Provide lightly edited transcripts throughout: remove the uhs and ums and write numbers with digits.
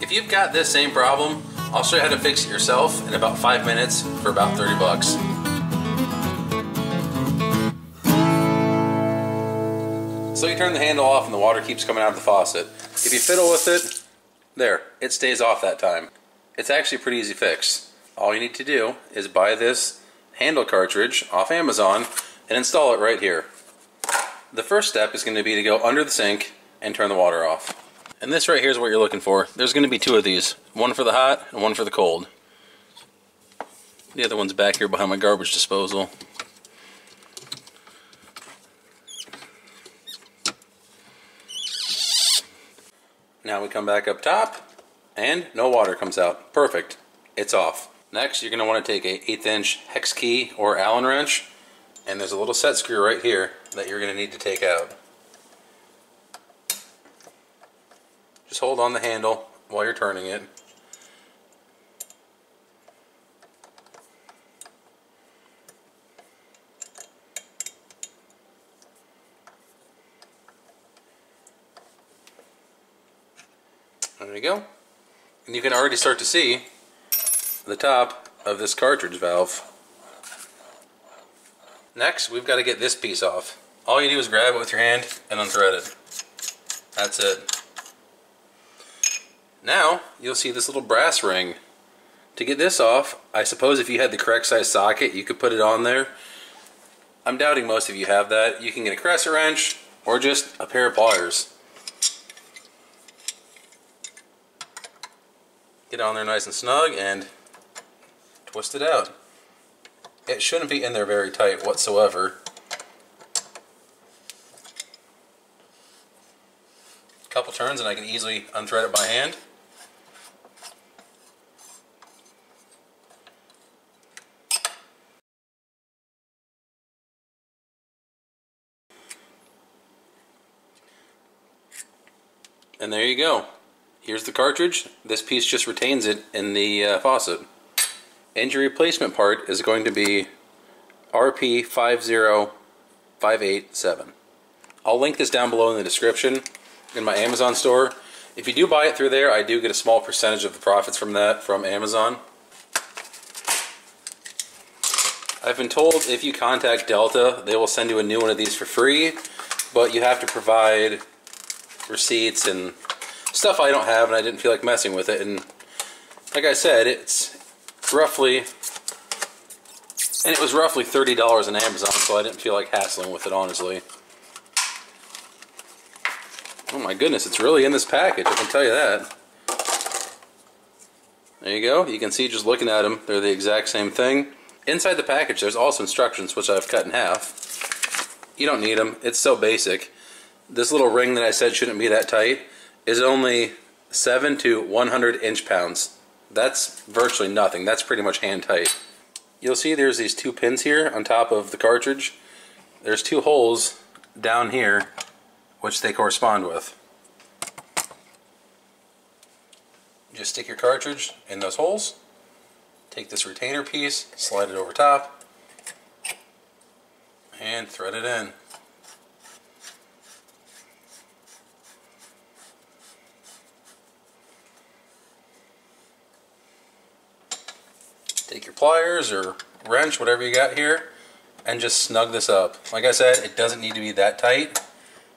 If you've got this same problem, I'll show you how to fix it yourself in about 5 minutes for about 30 bucks. So you turn the handle off and the water keeps coming out of the faucet. If you fiddle with it, there, it stays off that time. It's actually a pretty easy fix. All you need to do is buy this handle cartridge off Amazon and install it right here. The first step is going to be to go under the sink and turn the water off. And this right here is what you're looking for. There's going to be two of these, one for the hot and one for the cold. The other one's back here behind my garbage disposal. Now we come back up top and no water comes out. Perfect. It's off. Next, you're going to want to take a 1/8 inch hex key or Allen wrench, and there's a little set screw right here that you're going to need to take out. Just hold on the handle while you're turning it. There you go. And you can already start to see the top of this cartridge valve. Next, we've got to get this piece off. All you do is grab it with your hand and unthread it. That's it. Now, you'll see this little brass ring. To get this off, I suppose if you had the correct size socket, you could put it on there. I'm doubting most of you have that. You can get a crescent wrench or just a pair of pliers. Get on there nice and snug and twist it out. It shouldn't be in there very tight whatsoever. A couple turns and I can easily unthread it by hand. And there you go. Here's the cartridge. This piece just retains it in the faucet. And your replacement part is going to be RP50587. I'll link this down below in the description in my Amazon store. If you do buy it through there, I do get a small percentage of the profits from that from Amazon. I've been told if you contact Delta, they will send you a new one of these for free, but you have to provide receipts and stuff I don't have, and I didn't feel like messing with it. And like I said, it's roughly, and it was roughly $30 on Amazon, so I didn't feel like hassling with it, honestly. Oh my goodness, it's really in this package, I can tell you that. There you go. You can see just looking at them, they're the exact same thing. Inside the package, there's also instructions, which I've cut in half. You don't need them. It's so basic. This little ring that I said shouldn't be that tight is only 7 to 100 inch-pounds. That's virtually nothing. That's pretty much hand tight. You'll see there's these two pins here on top of the cartridge. There's two holes down here which they correspond with. Just stick your cartridge in those holes. Take this retainer piece, slide it over top, and thread it in. Take your pliers or wrench, whatever you got here, and just snug this up. Like I said, it doesn't need to be that tight,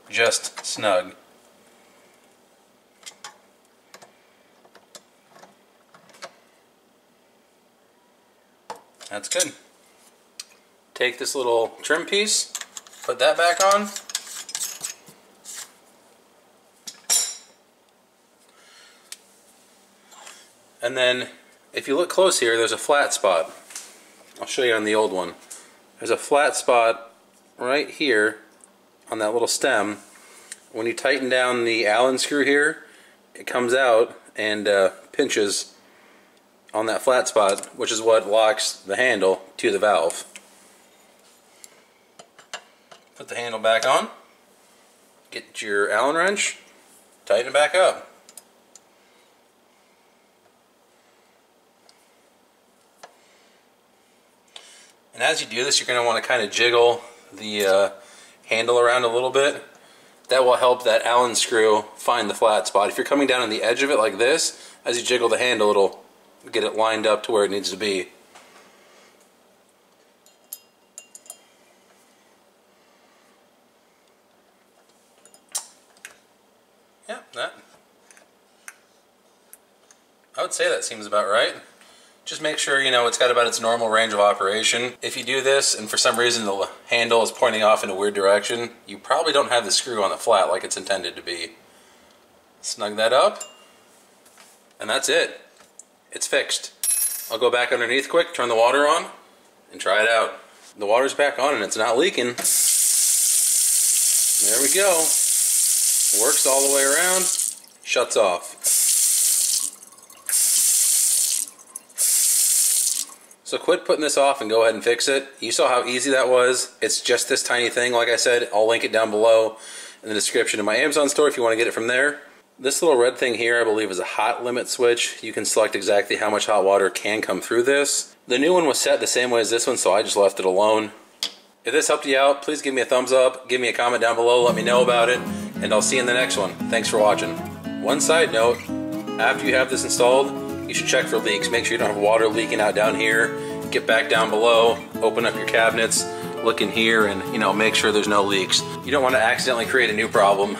just snug. That's good. Take this little trim piece, put that back on. And then if you look close here, there's a flat spot. I'll show you on the old one. There's a flat spot right here on that little stem. When you tighten down the Allen screw here, it comes out and pinches on that flat spot, which is what locks the handle to the valve. Put the handle back on, get your Allen wrench, tighten it back up. And as you do this, you're going to want to kind of jiggle the handle around a little bit That will help that Allen screw find the flat spot. If you're coming down on the edge of it like this, as you jiggle the handle, it'll get it lined up to where it needs to be. Yeah, I would say that seems about right. Just make sure, you know, it's got about its normal range of operation. If you do this and for some reason the handle is pointing off in a weird direction, you probably don't have the screw on the flat like it's intended to be. Snug that up, and that's it. It's fixed. I'll go back underneath quick, turn the water on, and try it out. The water's back on and it's not leaking. There we go. Works all the way around, shuts off. So quit putting this off and go ahead and fix it. You saw how easy that was. It's just this tiny thing. Like I said, I'll link it down below in the description of my Amazon store if you want to get it from there. This little red thing here I believe is a hot limit switch. You can select exactly how much hot water can come through this. The new one was set the same way as this one, so I just left it alone. If this helped you out, please give me a thumbs up, give me a comment down below, let me know about it, and I'll see you in the next one. Thanks for watching. One side note, after you have this installed, you should check for leaks. Make sure you don't have water leaking out down here. Get back down below, open up your cabinets, look in here, and make sure there's no leaks. You don't want to accidentally create a new problem.